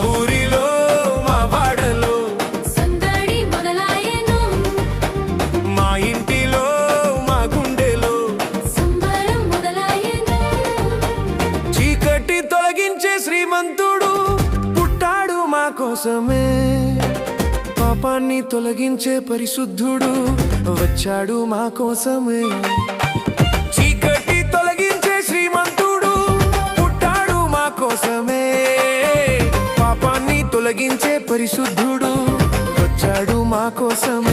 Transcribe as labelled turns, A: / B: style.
A: ఊరిలో మా వాడలో
B: సందడి మొదలాయెను.
A: మా ఇంటిలో మా గుండెలో
B: సంబరం మొదలాయెను.
A: చీకటి తొలగించే శ్రీమంతుడు పుట్టాడు మా కోసమే. పాపాన్ని తొలగించే పరిశుద్ధుడు వచ్చాడు మా కోసమే. చీకటి తొలగించే శ్రీమంతుడు పుట్టాడు మా కోసమే. పాపాన్ని తొలగించే పరిశుద్ధుడు వచ్చాడు మా కోసమే.